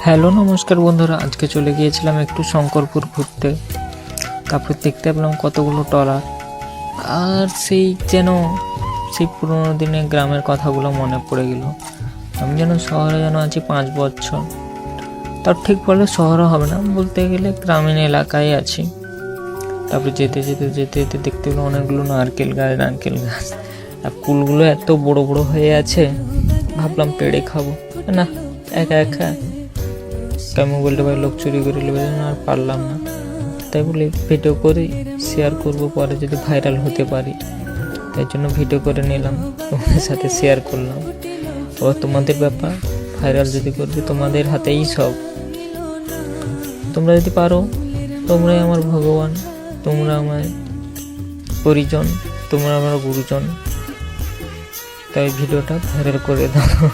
Hello নমস্কার বন্ধুরা, আজকে চলে গিয়েছিলাম একটু শঙ্করপুর ঘুরতে। তারপর দেখতে পেলাম কতগুলো ট্রলার, আর সেই পুরোনো দিনের গ্রামের কথাগুলো মনে পড়ে গেল। আমি শহরে আছি 5 বছর, তার ঠিক বলে শহরে হবে না, বলতে গেলে গ্রামীণ এলাকায় আছি। তারপর যেতে যেতে যেতে যেতে দেখতে পেলাম অনেকগুলো নারকেল গাছ, আর কুলগুলো এত বড় বড় হয়ে আছে। ভাবলাম পেড়ে খাবো না, একা একা মোবাইলটা লোক চুরি করে নেবে, আর পারলাম না। তাই বলে ভিডিও করে শেয়ার করব, পরে যদি ভাইরাল হতে পারি, তাই জন্য ভিডিও করে নিলাম, তোমাদের সাথে শেয়ার করলাম। ও তোমাদের ব্যাপার, ভাইরাল যদি করবে তোমাদের হাতেই সব। তোমরা যদি পারো, তোমরাই আমার ভগবান, তোমরা আমার পরিজন, তোমরা আমার গুরুজন। তাই ভিডিওটা ভাইরাল করে দাও।